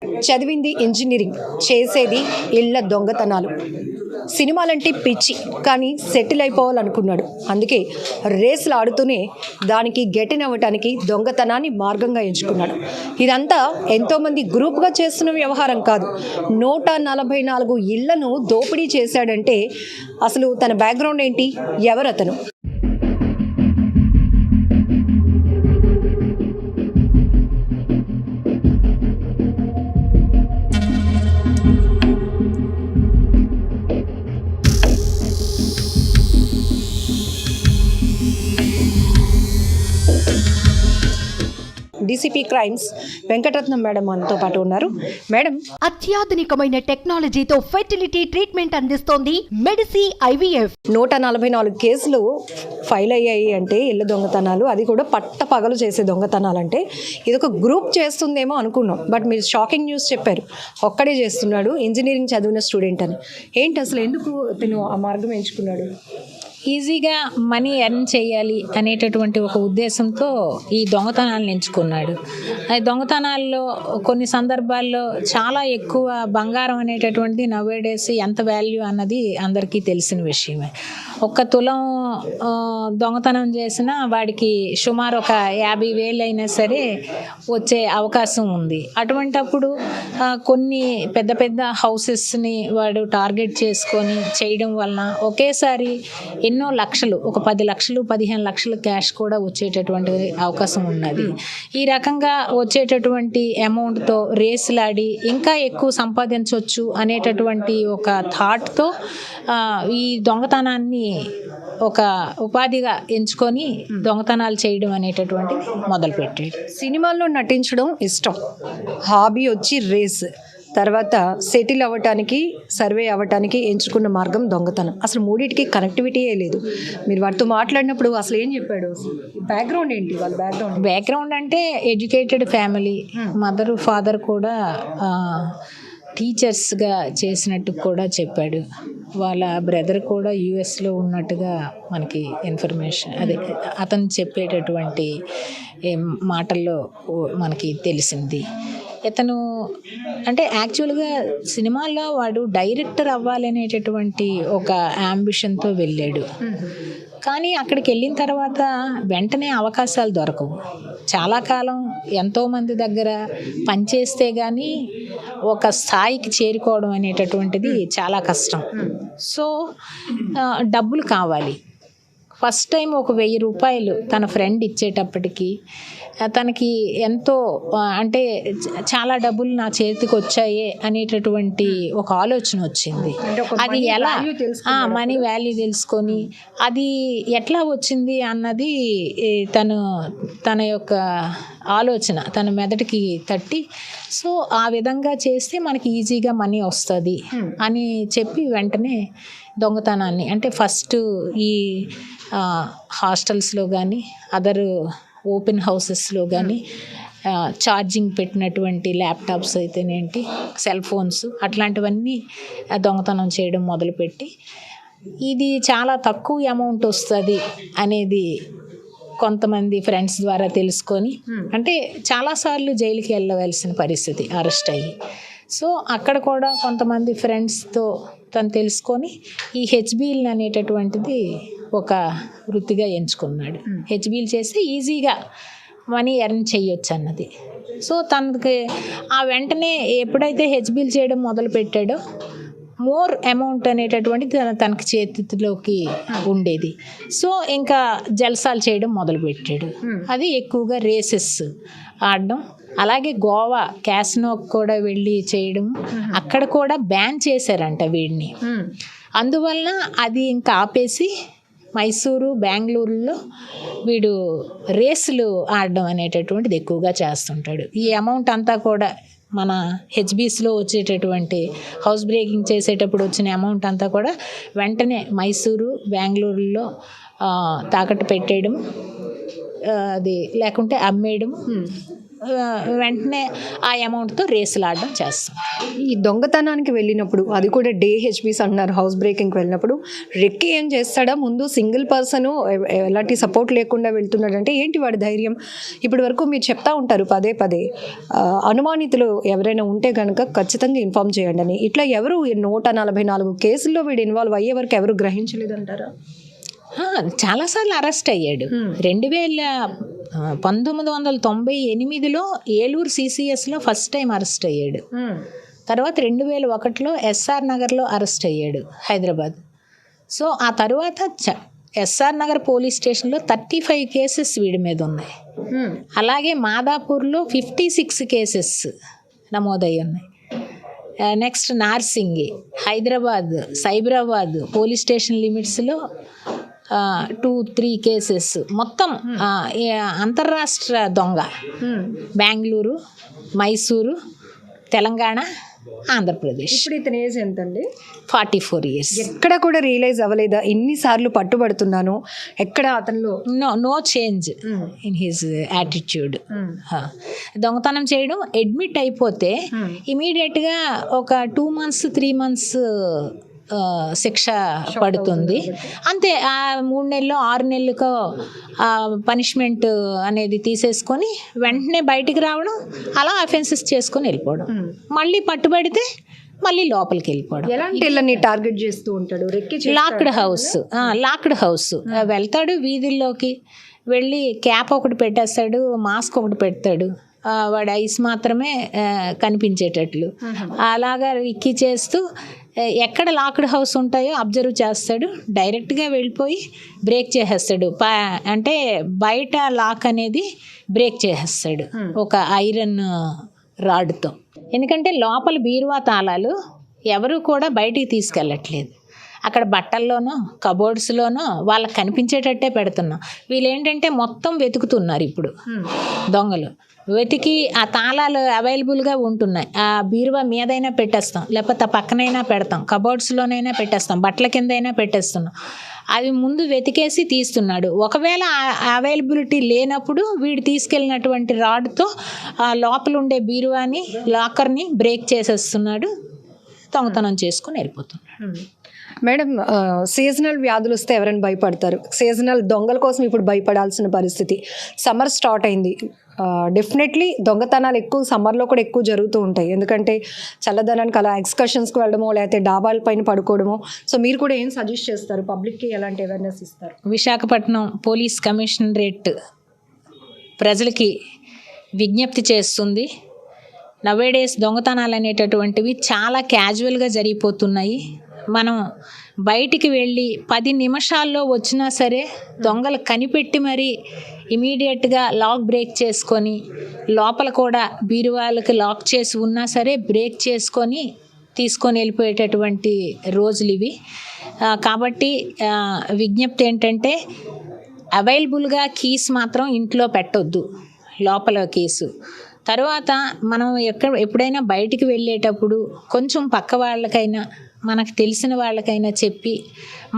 చదివింది ఇంజనీరింగ్, చేసేది ఇళ్ల దొంగతనాలు. సినిమాలంటే పిచ్చి, కానీ సెటిల్ అయిపోవాలనుకున్నాడు. అందుకే రేసులు ఆడుతూనే దానికి గెటిన్ అవ్వటానికి దొంగతనాన్ని మార్గంగా ఎంచుకున్నాడు. ఇదంతా ఎంతోమంది గ్రూప్గా చేస్తున్న వ్యవహారం కాదు. 144 ఇళ్లను దోపిడీ చేశాడంటే అసలు తన బ్యాక్గ్రౌండ్ ఏంటి, ఎవరతను? డీసీపీ క్రైమ్స్ వెంకటరత్నం మేడం మనతో పాటు ఉన్నారు. మేడం, అత్యాధునికమైన టెక్నాలజీతో ఫెర్టిలిటీ ట్రీట్మెంట్ అందిస్తోంది మెడిసి IVF. 144 కేసులు ఫైల్ అయ్యాయి అంటే ఇళ్ళ దొంగతనాలు, అది కూడా పట్ట పగలు చేసే దొంగతనాలు. అంటే ఇది ఒక గ్రూప్ చేస్తుందేమో అనుకున్నాం, బట్ మీరు షాకింగ్ న్యూస్ చెప్పారు. ఒక్కడే చేస్తున్నాడు, ఇంజనీరింగ్ చదివిన స్టూడెంట్ అని. ఏంటి అసలు, ఎందుకు తను ఆ మార్గం ఎంచుకున్నాడు? ఈజీగా మనీ ఎర్న్ చేయాలి అనేటటువంటి ఒక ఉద్దేశంతో ఈ దొంగతనాలను ఎంచుకున్నాడు. ఈ దొంగతనాల్లో కొన్ని సందర్భాల్లో చాలా ఎక్కువ బంగారం అనేటటువంటిది నవేడేస్ ఎంత వాల్యూ అన్నది అందరికీ తెలిసిన విషయమే. ఒక్క తులం దొంగతనం చేసినా వాడికి సుమారు ఒక 50,000 అయినా సరే వచ్చే అవకాశం ఉంది. అటువంటప్పుడు కొన్ని పెద్ద పెద్ద హౌసెస్ని వాడు టార్గెట్ చేసుకొని చేయడం వలన ఒకేసారి ఎన్నో లక్షలు, ఒక 10 లక్షలు 15 లక్షలు క్యాష్ కూడా వచ్చేటటువంటి అవకాశం ఉన్నది. ఈ రకంగా వచ్చేటటువంటి అమౌంట్తో రేసులాడి ఇంకా ఎక్కువ సంపాదించవచ్చు అనేటటువంటి ఒక థాట్తో ఈ దొంగతనాన్ని ఒక ఉపాధిగా ఎంచుకొని దొంగతనాలు చేయడం అనేటటువంటిది మొదలుపెట్టాడు. సినిమాల్లో నటించడం ఇష్టం, హాబీ వచ్చి రేస్, తర్వాత సెటిల్ అవ్వటానికి, సర్వే అవ్వటానికి ఎంచుకున్న మార్గం దొంగతనం. అసలు మూడింటికి కనెక్టివిటీయే లేదు. మీరు వాటితో మాట్లాడినప్పుడు అసలు ఏం చెప్పాడు? బ్యాక్గ్రౌండ్ ఏంటి వాళ్ళ బ్యాక్గ్రౌండ్ అంటే ఎడ్యుకేటెడ్ ఫ్యామిలీ, మదర్ ఫాదర్ కూడా టీచర్స్గా చేసినట్టు కూడా చెప్పాడు. వాళ్ళ బ్రదర్ కూడా యుఎస్లో ఉన్నట్టుగా మనకి ఇన్ఫర్మేషన్, అదే అతను చెప్పేటటువంటి మాటల్లో మనకి తెలిసింది. ఇతను అంటే యాక్చువల్గా సినిమాల్లో వాడు డైరెక్టర్ అవ్వాలనేటటువంటి ఒక యాంబిషన్తో వెళ్ళాడు. కానీ అక్కడికి వెళ్ళిన తర్వాత వెంటనే అవకాశాలు దొరకవు. చాలా కాలం ఎంతోమంది దగ్గర పనిచేస్తే కానీ ఒక స్థాయికి చేరుకోవడం అనేటటువంటిది చాలా కష్టం. సో డబ్బులు కావాలి. ఫస్ట్ టైం ఒక 1000 రూపాయలు తన ఫ్రెండ్ ఇచ్చేటప్పటికి తనకి ఎంతో అంటే చాలా డబ్బులు నా చేతికి వచ్చాయే అనేటటువంటి ఒక ఆలోచన వచ్చింది. అది ఎలా మనీ వాల్యూ తెలుసుకొని అది ఎట్లా వచ్చింది అన్నది తన యొక్క ఆలోచన తన మెదడుకి తట్టి, సో ఆ విధంగా చేస్తే మనకి ఈజీగా మనీ వస్తుంది అని చెప్పి వెంటనే దొంగతనాన్ని, అంటే ఫస్ట్ ఈ హాస్టల్స్లో కానీ అదర్ ఓపెన్ హౌసెస్లో కానీ ఛార్జింగ్ పెట్టినటువంటి ల్యాప్టాప్స్ అయితేనేంటి, సెల్ ఫోన్స్, అట్లాంటివన్నీ దొంగతనం చేయడం మొదలుపెట్టి ఇది చాలా తక్కువ అమౌంట్ వస్తుంది అనేది కొంతమంది ఫ్రెండ్స్ ద్వారా తెలుసుకొని, అంటే చాలాసార్లు జైలుకి వెళ్ళవలసిన పరిస్థితి, అరెస్ట్ అయ్యి. సో అక్కడ కూడా కొంతమంది ఫ్రెండ్స్తో తను తెలుసుకొని ఈ హెచ్బీల్ అనేటటువంటిది ఒక వృత్తిగా ఎంచుకున్నాడు. హెచ్బీల్ చేస్తే ఈజీగా మనీ ఎర్న్ చేయొచ్చు అన్నది. సో తనకి ఆ వెంటనే ఎప్పుడైతే హెచ్బీల్ చేయడం మొదలు పెట్టాడో మోర్ అమౌంట్ అనేటటువంటి తనకి చేతిలోకి ఉండేది. సో ఇంకా జల్సాలు చేయడం మొదలుపెట్టాడు. అది ఎక్కువగా రేసెస్ ఆడడం, అలాగే గోవా క్యాసినోకి కూడా వెళ్ళి చేయడం. అక్కడ కూడా బ్యాన్ చేశారంట వీడిని. అందువలన అది ఇంకా ఆపేసి మైసూరు, బెంగళూరులో వీడు రేసులు ఆడడం అనేటటువంటిది ఎక్కువగా చేస్తుంటాడు. ఈ అమౌంట్ అంతా కూడా మన హెచ్బీస్లో వచ్చేటటువంటి హౌస్ బ్రేకింగ్ చేసేటప్పుడు వచ్చిన అమౌంట్ అంతా కూడా వెంటనే మైసూరు, బెంగళూరులో తాకట్టు పెట్టేయడం, అది లేకుంటే అమ్మేయడం, వెంటనే ఆ అమౌంట్తో రేసులు ఆడడం చేస్తాం. ఈ దొంగతనానికి వెళ్ళినప్పుడు, అది కూడా డే హెచ్పీస్ అంటున్నారు, హౌస్ బ్రేకింగ్కి వెళ్ళినప్పుడు రెక్కి ఏం చేస్తాడా? ముందు సింగిల్ పర్సన్ ఎలాంటి సపోర్ట్ లేకుండా వెళ్తున్నాడు అంటే ఏంటి వాడి ధైర్యం? ఇప్పటి వరకు మీరు చెప్తా ఉంటారు పదే పదే అనుమానితులు ఎవరైనా ఉంటే కనుక ఖచ్చితంగా ఇన్ఫామ్ చేయండి అని. ఇట్లా ఎవరు 144 కేసుల్లో వీడు ఇన్వాల్వ్ అయ్యే వరకు ఎవరు గ్రహించలేదంటారా? చాలాసార్లు అరెస్ట్ అయ్యాడు. 1998లో ఏలూరు సిసిఎస్లో ఫస్ట్ టైం అరెస్ట్ అయ్యాడు. తర్వాత 2001లో ఎస్ఆర్ నగర్లో అరెస్ట్ అయ్యాడు, హైదరాబాద్. సో ఆ తర్వాత ఎస్ఆర్ నగర్ పోలీస్ స్టేషన్లో 35 కేసెస్ వీడి మీద ఉన్నాయి. అలాగే మాదాపూర్లో 56 కేసెస్ నమోదయ్యి ఉన్నాయి. Next Narsingi, Hyderabad, Cyberabad police station లిమిట్స్లో 2-3 కేసెస్. మొత్తం అంతర్రాష్ట్ర దొంగ బెంగళూరు, మైసూరు, తెలంగాణ, ఆంధ్రప్రదేశ్. ఇప్పుడు ఇతని ఏజ్ ఎంత అండి? 44 years. ఎక్కడ కూడా రియలైజ్ అవ్వలేదా ఇన్నిసార్లు పట్టుబడుతున్నాను? ఎక్కడ అతనిలో no change in his attitude. దొంగతనం చేయడం అడ్మిట్ అయిపోతే ఇమీడియట్గా ఒక 2 months 3 months శిక్ష పడుతుంది అంతే. ఆ 3 నెలలు 6 నెలలకో పనిష్మెంట్ అనేది తీసేసుకొని వెంటనే బయటికి రావడం, అలా అఫెన్సెస్ చేసుకొని వెళ్ళిపోవడం. మళ్ళీ పట్టుబడితే మళ్ళీ లోపలికి వెళ్ళిపోవడం. ఎలాంటి ఇళ్ళని టార్గెట్ చేస్తూ ఉంటాడు? లాక్డ్ హౌస్ వెళ్తాడు, వీధుల్లోకి వెళ్ళి క్యాప్ ఒకటి పెట్టేస్తాడు, మాస్క్ ఒకటి పెడతాడు, వాడి ఐస్ మాత్రమే కనిపించేటట్లు అలాగా ఇక్కి చేస్తూ ఎక్కడ లాక్డ్ హౌస్ ఉంటాయో అబ్జర్వ్ చేస్తాడు. డైరెక్ట్గా వెళ్ళిపోయి బ్రేక్ చేసేస్తాడు. అంటే బయట లాక్ అనేది బ్రేక్ చేసేస్తాడు ఒక ఐరన్ రాడ్తో. ఎందుకంటే లోపల బీరువా తాళాలు ఎవరు కూడా బయటికి తీసుకెళ్ళట్లేదు. అక్కడ బట్టల్లోనో కబోర్డ్స్లోనో వాళ్ళకి కనిపించేటట్టే పెడుతున్నాం. వీళ్ళు ఏంటంటే మొత్తం వెతుకుతున్నారు ఇప్పుడు దొంగలు. వెతికి ఆ తాళాలు అవైలబుల్గా ఉంటున్నాయి. ఆ బీరువా మీదైనా పెట్టేస్తాం, లేకపోతే ఆ పక్కనైనా పెడతాం, కబోర్డ్స్లోనైనా పెట్టేస్తాం, బట్టల కిందైనా పెట్టేస్తున్నాం. అవి ముందు వెతికేసి తీస్తున్నాడు. ఒకవేళ అవైలబిలిటీ లేనప్పుడు వీడు తీసుకెళ్ళినటువంటి రాడ్తో ఆ లోపల ఉండే బీరువాని లాకర్ని బ్రేక్ చేసేస్తున్నాడు, దొంగతనం చేసుకుని వెళ్ళిపోతున్నాడు. మేడం, సీజనల్ వ్యాధులు వస్తే ఎవరైనా భయపడతారు. సీజనల్ దొంగల కోసం ఇప్పుడు భయపడాల్సిన పరిస్థితి. సమ్మర్ స్టార్ట్ అయింది. డెఫినెట్లీ దొంగతనాలు ఎక్కువ సమ్మర్లో కూడా ఎక్కువ జరుగుతూ ఉంటాయి. ఎందుకంటే చల్లదనానికి అలా ఎక్స్కర్షన్స్కి వెళ్ళడమో లేకపోతే డాబాల పైన పడుకోవడమో. సో మీరు కూడా ఏం సజెస్ట్ చేస్తారు? పబ్లిక్కి ఎలాంటి అవేర్నెస్ ఇస్తారు? విశాఖపట్నం పోలీస్ కమిషనరేట్ ప్రజలకి విజ్ఞప్తి చేస్తుంది. నవేడేస్ దొంగతనాలు అనేటటువంటివి చాలా క్యాజువల్గా జరిగిపోతున్నాయి. మనం బయటికి వెళ్ళి 10 నిమిషాల్లో వచ్చినా సరే దొంగలు కనిపెట్టి మరీ ఇమీడియట్గా లాక్ బ్రేక్ చేసుకొని, లోపల కూడా బీరువాలకి లాక్ చేసి ఉన్నా సరే బ్రేక్ చేసుకొని తీసుకొని వెళ్ళిపోయేటటువంటి రోజులు ఇవి. కాబట్టి విజ్ఞప్తి ఏంటంటే అవైలబుల్గా కీస్ మాత్రం ఇంట్లో పెట్టొద్దు, లోపల కీసు. తర్వాత మనం ఎప్పుడైనా బయటికి వెళ్ళేటప్పుడు కొంచెం పక్క వాళ్ళకైనా మనకు తెలిసిన వాళ్ళకైనా చెప్పి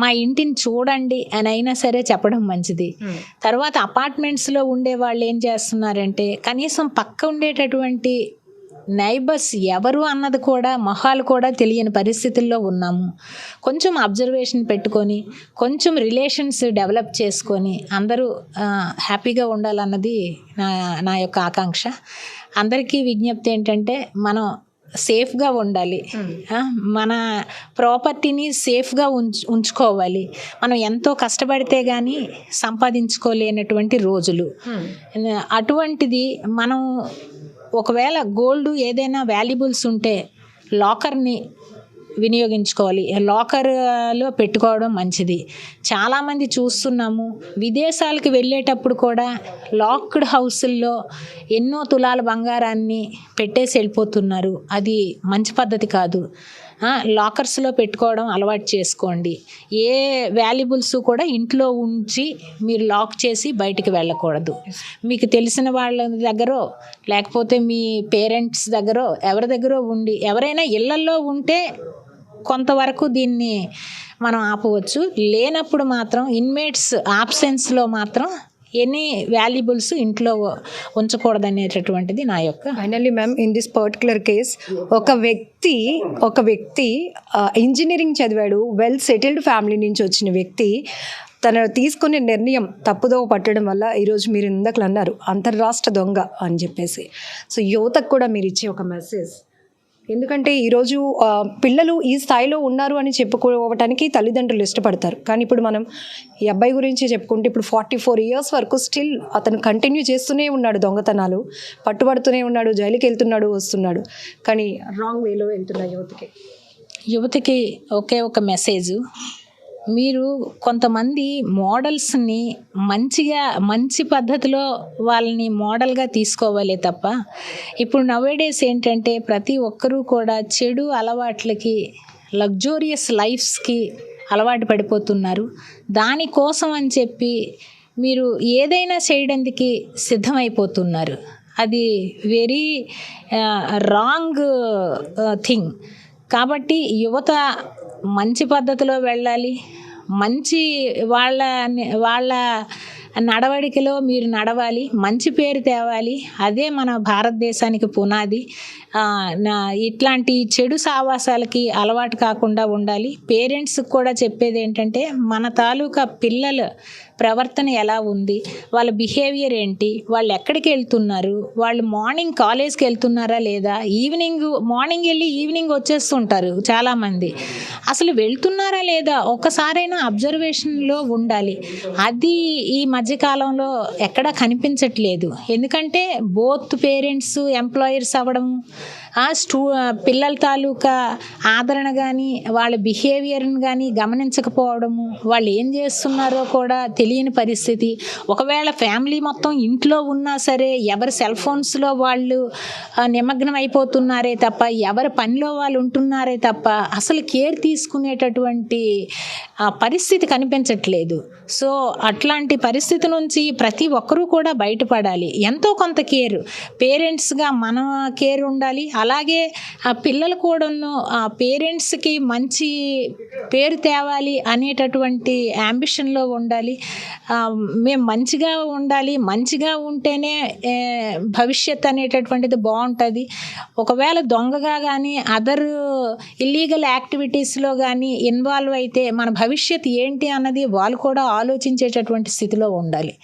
మా ఇంటిని చూడండి అని అయినా సరే చెప్పడం మంచిది. తర్వాత అపార్ట్మెంట్స్లో ఉండే వాళ్ళు ఏం చేస్తున్నారంటే కనీసం పక్క ఉండేటటువంటి నైబర్స్ ఎవరు అన్నది కూడా మొహాలు కూడా తెలియని పరిస్థితుల్లో ఉన్నాము. కొంచెం అబ్జర్వేషన్ పెట్టుకొని కొంచెం రిలేషన్స్ డెవలప్ చేసుకొని అందరూ హ్యాపీగా ఉండాలన్నది నా యొక్క ఆకాంక్ష. అందరికీ విజ్ఞప్తి ఏంటంటే మనం సేఫ్గా ఉండాలి, మన ప్రాపర్టీని సేఫ్గా ఉంచుకోవాలి. మనం ఎంతో కష్టపడితే కానీ సంపాదించుకోలేనటువంటి రోజులు. అటువంటిది మనం ఒకవేళ గోల్డ్ ఏదైనా వాల్యుబుల్స్ ఉంటే లాకర్ని వినియోగించుకోవాలి, లాకర్లో పెట్టుకోవడం మంచిది. చాలామంది చూస్తున్నాము విదేశాలకు వెళ్ళేటప్పుడు కూడా లాక్డ్ హౌసుల్లో ఎన్నో తులాల బంగారాన్ని పెట్టేసి వెళ్ళిపోతున్నారు. అది మంచి పద్ధతి కాదు. లాకర్స్లో పెట్టుకోవడం అలవాటు చేసుకోండి. ఏ వాల్యుబుల్స్ కూడా ఇంట్లో ఉంచి మీరు లాక్ చేసి బయటికి వెళ్ళకూడదు. మీకు తెలిసిన వాళ్ళ దగ్గర లేకపోతే మీ పేరెంట్స్ దగ్గర ఎవరి దగ్గర ఉండి, ఎవరైనా ఇళ్లల్లో ఉంటే కొంతవరకు దీన్ని మనం ఆపవచ్చు. లేనప్పుడు మాత్రం ఇన్మేట్స్ ఆబ్సెన్స్లో మాత్రం ఎనీ వాల్యుబుల్స్ ఇంట్లో ఉంచకూడదనేటటువంటిది నా యొక్క. Finally ma'am, in this particular case ఒక వ్యక్తి ఇంజనీరింగ్ చదివాడు, వెల్ సెటిల్డ్ ఫ్యామిలీ నుంచి వచ్చిన వ్యక్తి తను తీసుకునే నిర్ణయం తప్పుదోవ పట్టడం వల్ల ఈరోజు మీరు ఇందాకలు అన్నారు అంతర్రాష్ట్ర దొంగ అని చెప్పేసి. సో యువతకు కూడా మీరు ఇచ్చే ఒక మెసేజ్, ఎందుకంటే ఈరోజు పిల్లలు ఈ స్థాయిలో ఉన్నారు అని చెప్పుకోవటానికి తల్లిదండ్రులు ఇష్టపడతారు. కానీ ఇప్పుడు మనం ఈ అబ్బాయి గురించి చెప్పుకుంటే ఇప్పుడు 44 years వరకు స్టిల్ అతను కంటిన్యూ చేస్తూనే ఉన్నాడు దొంగతనాలు, పట్టుబడుతూనే ఉన్నాడు, జైలుకి వెళ్తున్నాడు, వస్తున్నాడు. కానీ రాంగ్ వేలో వెళ్తున్న యువతకి ఒకే ఒక మెసేజ్, మీరు కొంతమంది మోడల్స్ని మంచి పద్ధతిలో వాళ్ళని మోడల్గా తీసుకోవాలి తప్ప, ఇప్పుడు నవేడేస్ ఏంటంటే ప్రతి ఒక్కరూ కూడా చెడు అలవాట్లకి, లగ్జూరియస్ లైఫ్స్కి అలవాటు పడిపోతున్నారు. దానికోసం అని చెప్పి మీరు ఏదైనా చేయడానికి సిద్ధమైపోతున్నారు. అది వెరీ రాంగ్ థింగ్. కాబట్టి యువత మంచి పద్ధతిలో వెళ్ళాలి, మంచి వాళ్ళ నడవడికలో మీరు నడవాలి, మంచి పేరు తేవాలి. అదే మన భారతదేశానికి పునాది. ఇట్లాంటి చెడు సావాసాలకి అలవాటు కాకుండా ఉండాలి. పేరెంట్స్కి కూడా చెప్పేది ఏంటంటే మన తాలూకా పిల్లల ప్రవర్తన ఎలా ఉంది, వాళ్ళ బిహేవియర్ ఏంటి, వాళ్ళు ఎక్కడికి వెళ్తున్నారు, వాళ్ళు మార్నింగ్ కాలేజ్కి వెళ్తున్నారా లేదా, మార్నింగ్ వెళ్ళి ఈవినింగ్ వచ్చేస్తుంటారు చాలామంది, అసలు వెళ్తున్నారా లేదా ఒక్కసారైనా అబ్జర్వేషన్లో ఉండాలి. అది ఈ మధ్యకాలంలో ఎక్కడా కనిపించట్లేదు. ఎందుకంటే బోత్ పేరెంట్స్ ఎంప్లాయర్స్ అవ్వడం, పిల్లల తాలూకా ఆదరణ కానీ వాళ్ళ బిహేవియర్ని కానీ గమనించకపోవడము, వాళ్ళు ఏం చేస్తున్నారో కూడా తెలియని పరిస్థితి. ఒకవేళ ఫ్యామిలీ మొత్తం ఇంట్లో ఉన్నా సరే ఎవరి సెల్ ఫోన్స్లో వాళ్ళు నిమగ్నం అయిపోతున్నారే తప్ప, ఎవరి పనిలో వాళ్ళు ఉంటున్నారే తప్ప అసలు కేర్ తీసుకునేటటువంటి పరిస్థితి కనిపించట్లేదు. సో అట్లాంటి పరిస్థితి నుంచి ప్రతి ఒక్కరూ కూడా బయటపడాలి. ఎంతో కొంత కేర్, పేరెంట్స్గా మన కేర్ ఉండాలి. అలాగే ఆ పిల్లలు కూడాను ఆ పేరెంట్స్కి మంచి పేరు తేవాలి అనేటటువంటి యాంబిషన్లో ఉండాలి. మేము మంచిగా ఉండాలి, మంచిగా ఉంటేనే భవిష్యత్ అనేటటువంటిది బాగుంటుంది. ఒకవేళ దొంగగా కానీ అదర్ ఇల్లీగల్ యాక్టివిటీస్లో కానీ ఇన్వాల్వ్ అయితే మన భవిష్యత్ ఏంటి అన్నది వాళ్ళు కూడా ఆలోచించేటటువంటి స్థితిలో ఉండాలి.